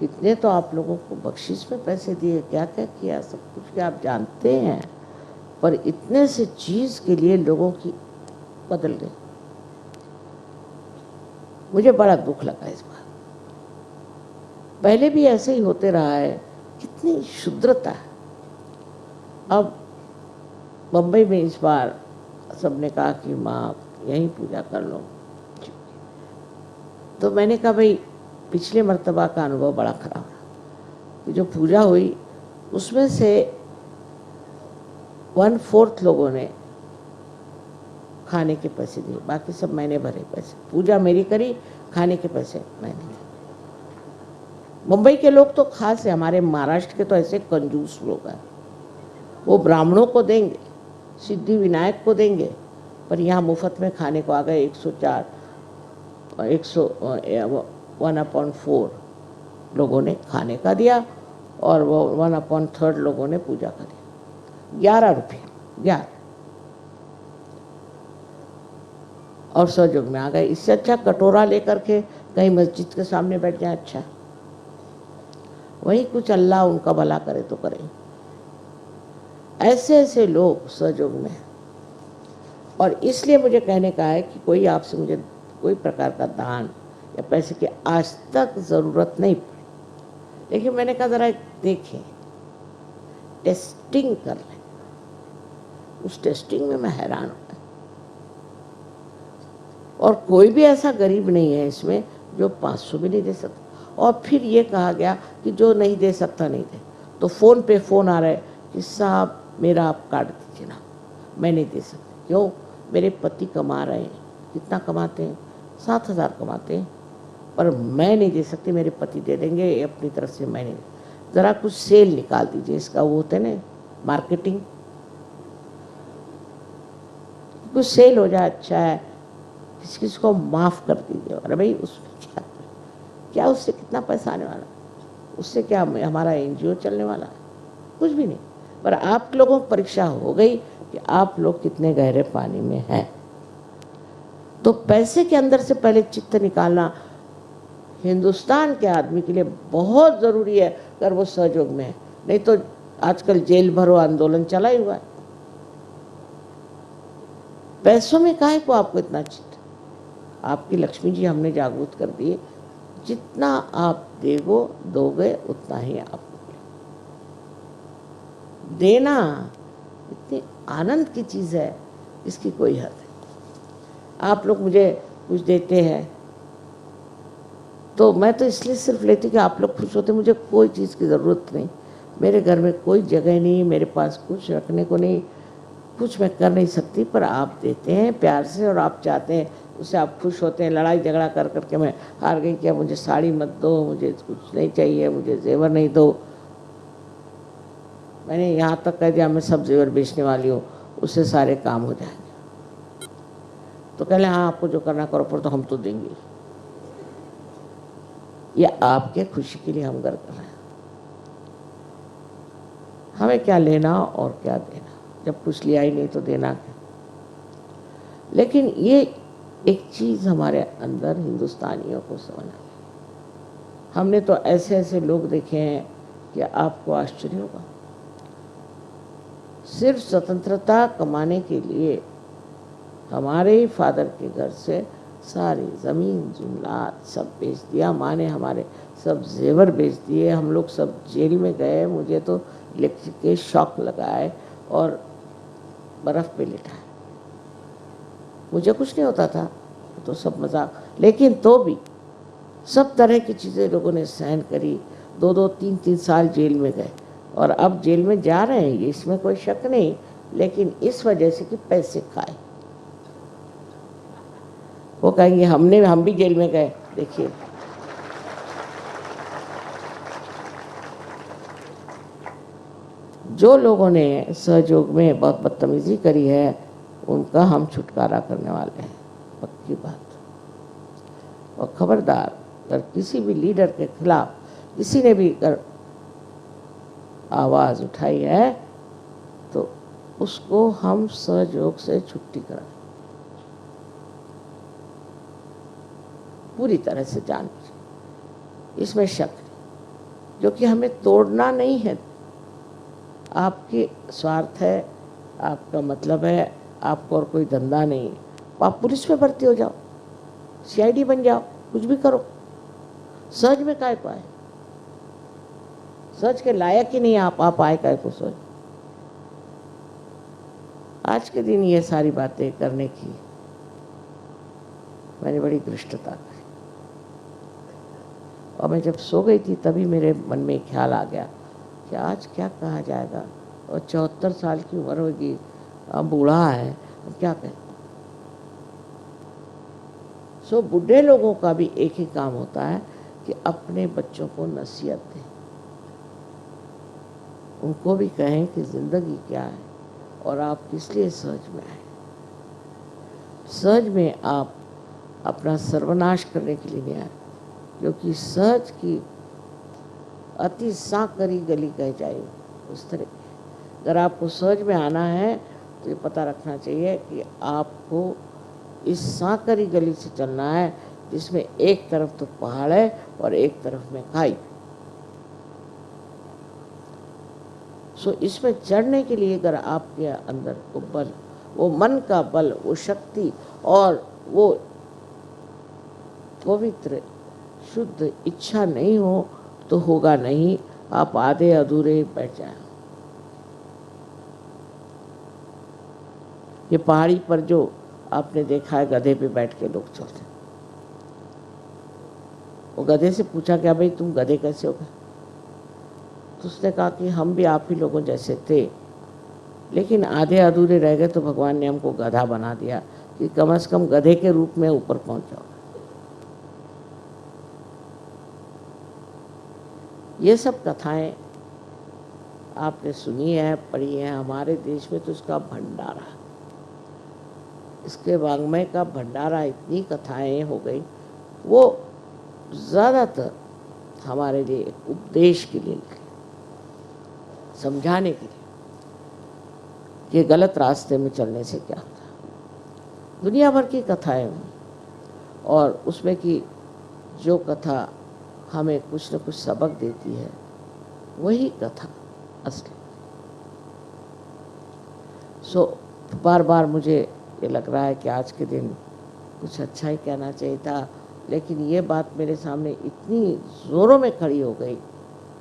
Speaker 3: कितने तो आप लोगों को बख्शिश में पैसे दिए, क्या क्या किया, सब कुछ क्या आप जानते हैं। पर इतने से चीज़ के लिए लोगों की बदल गई। मुझे बड़ा दुख लगा इस बार। पहले भी ऐसे ही होते रहा है, कितनी शुद्रता है। अब बम्बई में इस बार सबने कहा कि माँ यहीं पूजा कर लो, तो मैंने कहा भाई पिछले मर्तबा का अनुभव बड़ा खराब रहा कि जो पूजा हुई उसमें से 1/4 लोगों ने खाने के पैसे दिए, बाकी सब मैंने भरे पैसे। पूजा मेरी करी, खाने के पैसे मैंने दिए। मुंबई के लोग तो खास है, हमारे महाराष्ट्र के तो ऐसे कंजूस लोग हैं, वो ब्राह्मणों को देंगे, सिद्धि विनायक को देंगे, पर यहाँ मुफ्त में खाने को आ गए। 1/4 लोगों ने खाने का दिया और वो 1/3 लोगों ने पूजा का दिया। 11 रुपये 11 और सहयोग में आ गए। इससे अच्छा कटोरा लेकर के कहीं मस्जिद के सामने बैठ जाए, अच्छा वही कुछ अल्लाह उनका भला करे तो करे। ऐसे ऐसे लोग सहयोग में। और इसलिए मुझे कहने का है कि कोई आपसे मुझे कोई प्रकार का दान या पैसे की आज तक ज़रूरत नहीं पड़ी, लेकिन मैंने कहा ज़रा देखें, टेस्टिंग कर लें। उस टेस्टिंग में मैं हैरान हूँ। और कोई भी ऐसा गरीब नहीं है इसमें जो 500 भी नहीं दे सकता। और फिर ये कहा गया कि जो नहीं दे सकता नहीं दे, तो फ़ोन पे फ़ोन आ रहा है कि साहब मेरा आप काट दीजिए ना, मैं नहीं दे सकती। क्यों? मेरे पति कमा रहे हैं। कितना कमाते हैं? 7,000 कमाते हैं, पर मैं नहीं दे सकती, मेरे पति दे देंगे, अपनी तरफ से मैं नहीं। ज़रा कुछ सेल निकाल दीजिए इसका, वो होते ना मार्केटिंग, कुछ सेल हो जाए, अच्छा है, किसी किसी को माफ़ कर दीजिए। अरे भाई उसमें क्या उससे कितना पैसा आने वाला, उससे क्या हमारा NGO चलने वाला है? कुछ भी नहीं। पर आप लोगों को परीक्षा हो गई कि आप लोग कितने गहरे पानी में हैं। तो पैसे के अंदर से पहले चित्त निकालना हिंदुस्तान के आदमी के लिए बहुत ज़रूरी है, अगर वो सहयोग में है। नहीं तो आजकल जेल भरो आंदोलन चला ही हुआ है। पैसों में काहे को आपको इतना चित्त? आपकी लक्ष्मी जी हमने जागरूक कर दी, जितना आप दोगे उतना ही आप देना। इतनी आनंद की चीज़ है, इसकी कोई हद नहीं। आप लोग मुझे कुछ देते हैं तो मैं तो इसलिए सिर्फ लेती कि आप लोग खुश होते। मुझे कोई चीज़ की ज़रूरत नहीं, मेरे घर में कोई जगह नहीं, मेरे पास कुछ रखने को नहीं, कुछ मैं कर नहीं सकती, पर आप देते हैं प्यार से और आप चाहते हैं, उससे आप खुश होते हैं। लड़ाई झगड़ा कर करके मैं हार गई, क्या मुझे साड़ी मत दो, मुझे कुछ नहीं चाहिए, मुझे जेवर नहीं दो। मैंने यहाँ तक कह दिया मैं सब जेवर बेचने वाली हूँ, उससे सारे काम हो जाएंगे। तो कह लें हाँ आपको जो करना करो, पर तो हम तो देंगे। ये आपके खुशी के लिए हम कर रहे हैं। हमें क्या लेना और क्या देना, जब कुछ लिया ही नहीं तो देना क्या। लेकिन ये एक चीज़ हमारे अंदर हिंदुस्तानियों को समझ आई। हमने तो ऐसे ऐसे लोग देखे हैं कि आपको आश्चर्य होगा। सिर्फ स्वतंत्रता कमाने के लिए हमारे ही फादर के घर से सारी ज़मीन जुमलात सब बेच दिया। माँ ने हमारे सब जेवर बेच दिए। हम लोग सब जेल में गए। मुझे तो इलेक्ट्रिक के शॉक लगाए और बर्फ़ पे लिटाए। मुझे कुछ नहीं होता था, तो सब मजाक। लेकिन तो भी सब तरह की चीज़ें लोगों ने सहन करी। 2-2, 3-3 साल जेल में गए और अब जेल में जा रहे हैं, इसमें कोई शक नहीं। लेकिन इस वजह से कि पैसे खाए। वो कहेंगे हम भी जेल में गए। देखिए, जो लोगों ने सहयोग में बहुत बदतमीजी करी है, उनका हम छुटकारा करने वाले हैं, पक्की बात। और खबरदार, अगर किसी भी लीडर के खिलाफ किसी ने भी अगर आवाज़ उठाई है तो उसको हम सहयोग से छुट्टी कराएं, पूरी तरह से जान लीजिए, इसमें शक नहीं। जो कि हमें तोड़ना नहीं है। आपके स्वार्थ है, आपका मतलब है, आपको और कोई धंधा नहीं। आप पुलिस में भर्ती हो जाओ, CID बन जाओ, कुछ भी करो। सच में काय को आए? सच के लायक ही नहीं आप आए काय को सोच। आज के दिन ये सारी बातें करने की मैंने बड़ी धृष्टता करी। और मैं जब सो गई थी तभी मेरे मन में ख्याल आ गया कि आज क्या कहा जाएगा। और 74 साल की उम्र होगी, अब बूढ़ा है, अब क्या कहें। सो बूढ़े लोगों का भी एक ही काम होता है कि अपने बच्चों को नसीहत दें, उनको भी कहें कि जिंदगी क्या है और आप किस लिए सहज में आए। सहज में आप अपना सर्वनाश करने के लिए नहीं आए, क्योंकि सहज की अति सांकरी गली कह जाए उस तरह। अगर आपको सहज में आना है तो ये पता रखना चाहिए कि आपको इस सांकरी गली से चलना है जिसमें एक तरफ तो पहाड़ है और एक तरफ में खाई। सो इसमें चढ़ने के लिए अगर आपके अंदर वो बल, वो मन का बल, वो शक्ति और वो पवित्र शुद्ध इच्छा नहीं हो तो होगा नहीं। आप आधे अधूरे बैठ जाए। ये पहाड़ी पर जो आपने देखा है गधे पे बैठ के लोग चलते, वो गधे से पूछा क्या भाई तुम गधे कैसे हो गए? तो उसने कहा कि हम भी आप ही लोगों जैसे थे, लेकिन आधे अधूरे रह गए तो भगवान ने हमको गधा बना दिया कि कम से कम गधे के रूप में ऊपर पहुंच जाओ। ये सब कथाएं आपने सुनी है, पढ़ी है। हमारे देश में तो इसका भंडारा, इसके वाङ्मय का भंडारा, इतनी कथाएं हो गई। वो ज़्यादातर हमारे लिए एक उपदेश के लिए लिखे, समझाने के लिए कि गलत रास्ते में चलने से क्या होता है। दुनिया भर की कथाएं हुई और उसमें की जो कथा हमें कुछ न कुछ सबक देती है वही कथा असली। सो बार बार मुझे ये लग रहा है कि आज के दिन कुछ अच्छा ही कहना चाहिए था, लेकिन ये बात मेरे सामने इतनी ज़ोरों में खड़ी हो गई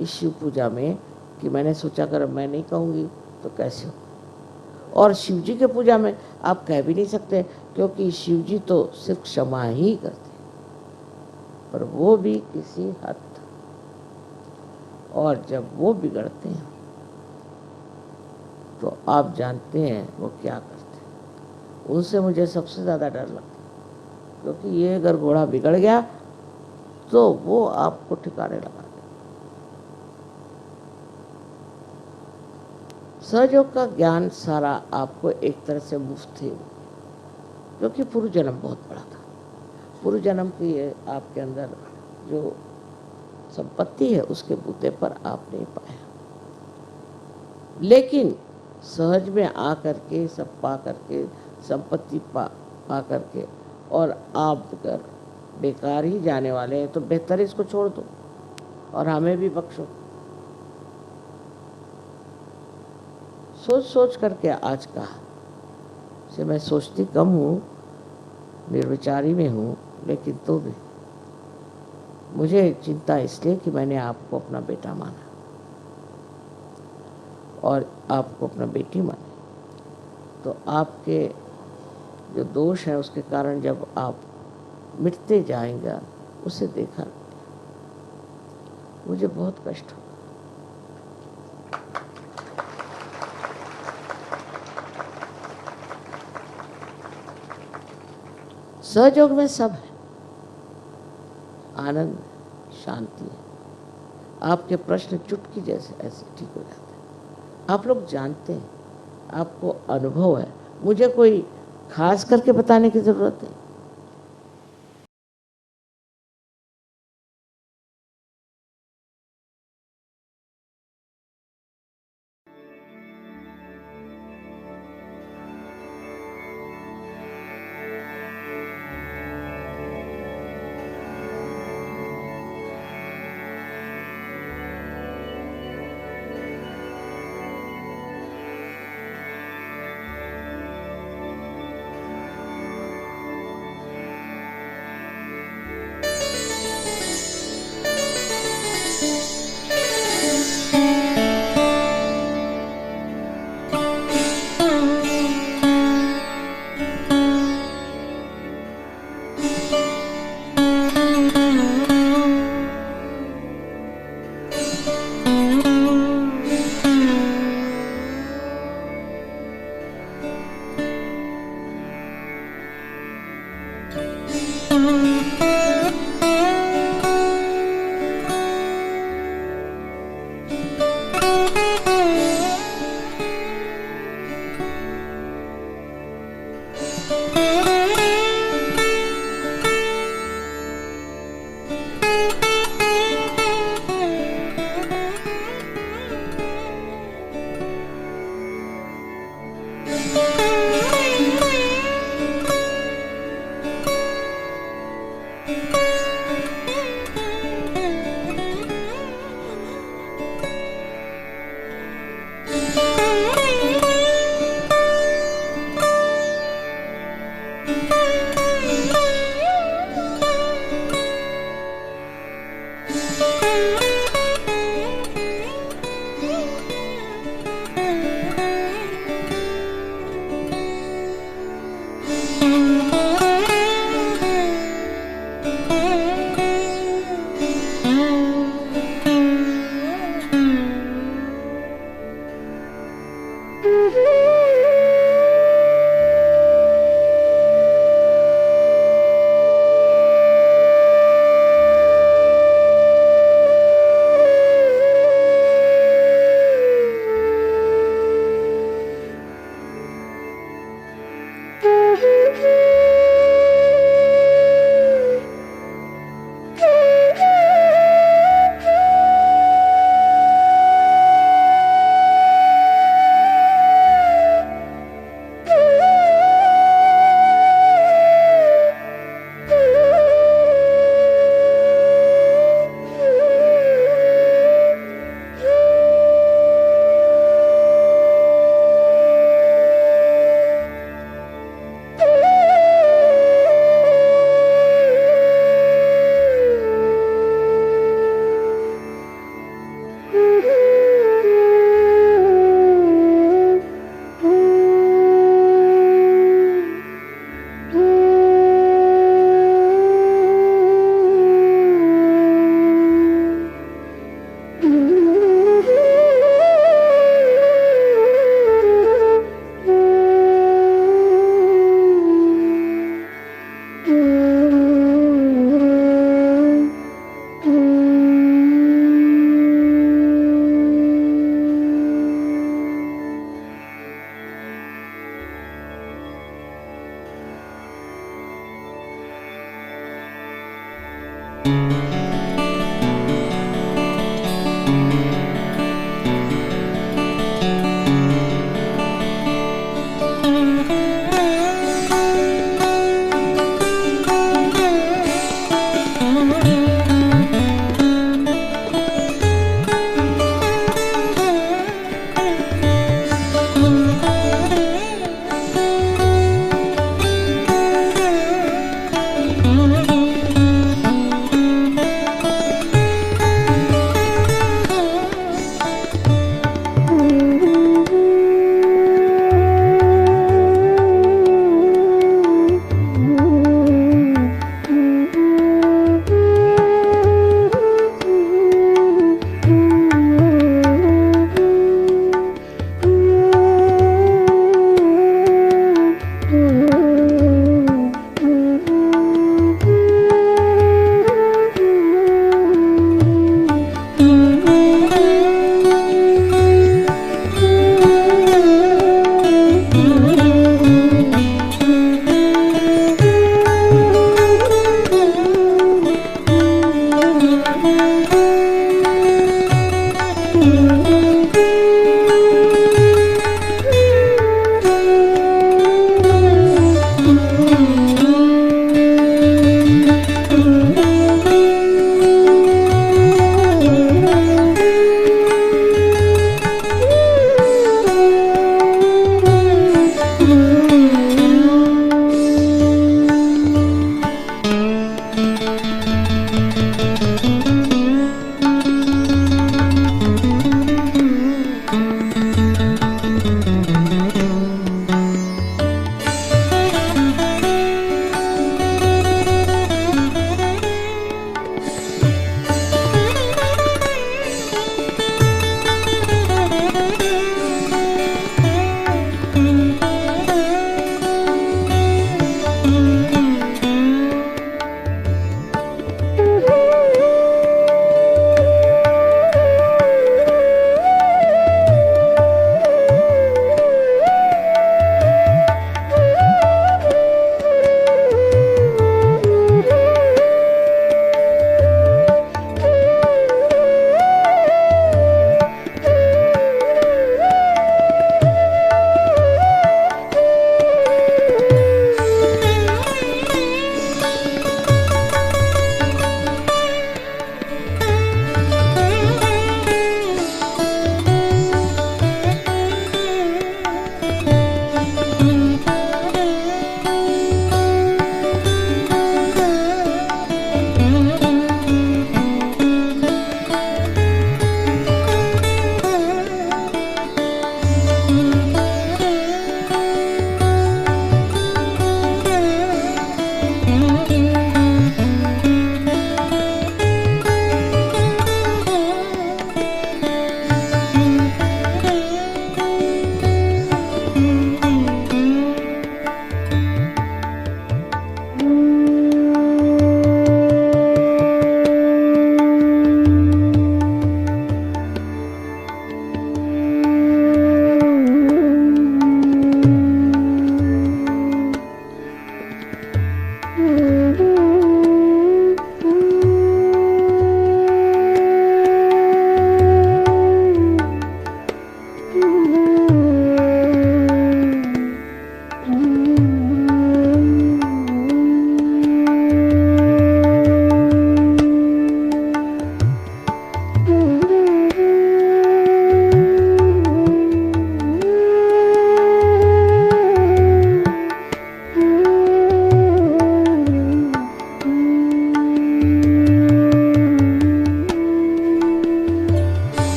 Speaker 3: इस शिव पूजा में कि मैंने सोचा अगर मैं नहीं कहूँगी तो कैसे हो। और शिव जी के पूजा में आप कह भी नहीं सकते, क्योंकि शिव जी तो सिर्फ क्षमा ही करते, पर वो भी किसी हद तक। और जब वो बिगड़ते हैं तो आप जानते हैं वो क्या करते हैं। उनसे मुझे सबसे ज़्यादा डर लगता है, क्योंकि ये अगर घोड़ा बिगड़ गया तो वो आपको ठिकाने लगा देगा। सहयोग का ज्ञान सारा आपको एक तरह से मुफ्त ही, क्योंकि पूर्व जन्म बहुत बड़ा था। पूर्व जन्म की आपके अंदर जो संपत्ति है उसके बूते पर आप नहीं पाया, लेकिन सहज में आ करके सब पा करके संपत्ति पा करके और आप अगर बेकार ही जाने वाले हैं तो बेहतर है इसको छोड़ दो और हमें भी बख्शो। सोच सोच करके आज कहा से मैं सोचती कम हूँ, निर्विचारी में हूँ, लेकिन तो भी मुझे चिंता इसलिए कि मैंने आपको अपना बेटा माना और आपको अपना बेटी मानी, तो आपके जो दोष है उसके कारण जब आप मिटते जाएंगे उसे देखा मुझे बहुत कष्ट हो। सहयोग में सब है, आनंद, शांति है। आपके प्रश्न चुटकी जैसे ऐसे ठीक हो जाते हैं। आप लोग जानते हैं, आपको अनुभव है, मुझे कोई खास करके बताने की जरूरत है।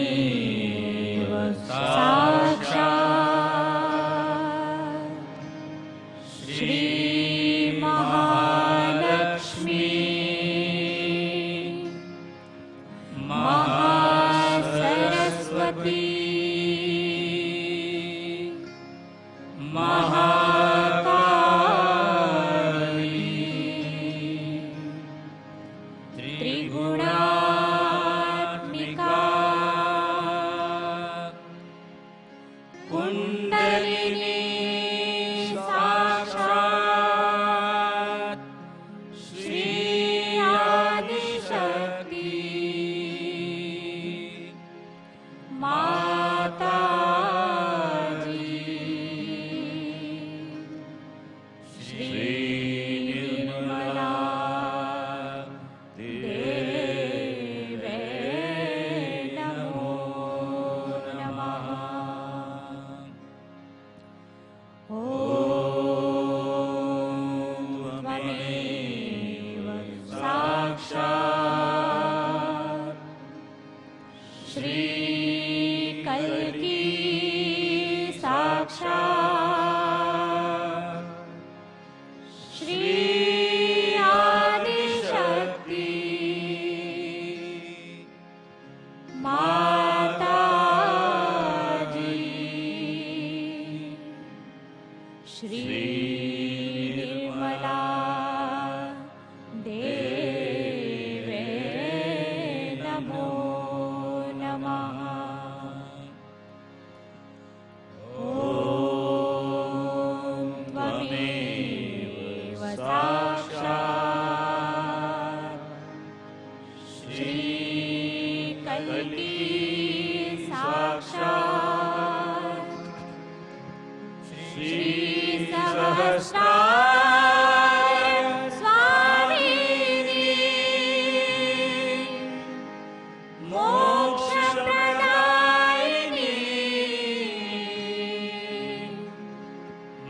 Speaker 1: त्वमेव साक्षात् श्रीमहालक्ष्मी महासरस्वती त्रिगुणात्मिका कुण्डलिनी साक्षात् श्री आदिशक्ति माताजी श्री निर्मला देवे नमो नमः। ॐ त्वमेव साक्षात् श्रीकल्की साक्षात् श्री आदिशक्ति माताजी श्री निर्मला देवे नमो नमः। ॐ त्वमेव साक्षात् श्रीकल्की साक्षात् श्री सहस्रार स्वामिनी मोक्षप्रदायिनी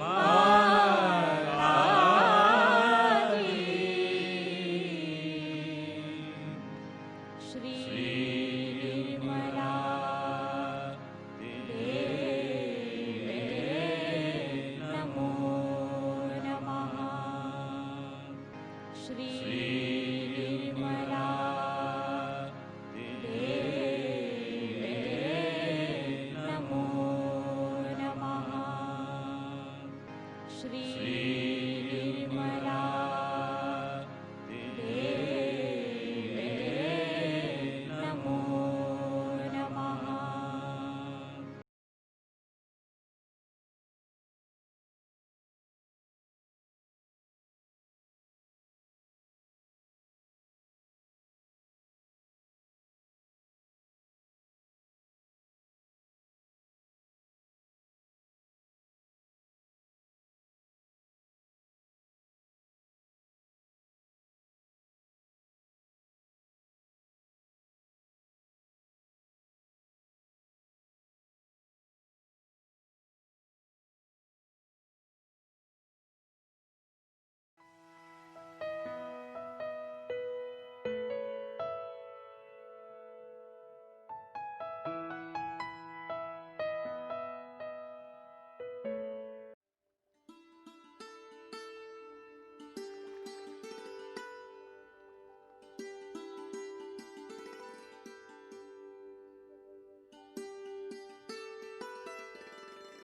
Speaker 1: माताजी श्री निर्मला देवे नमो नमः। श्री निर्मला देवे नमो नमः। श्री निर्मला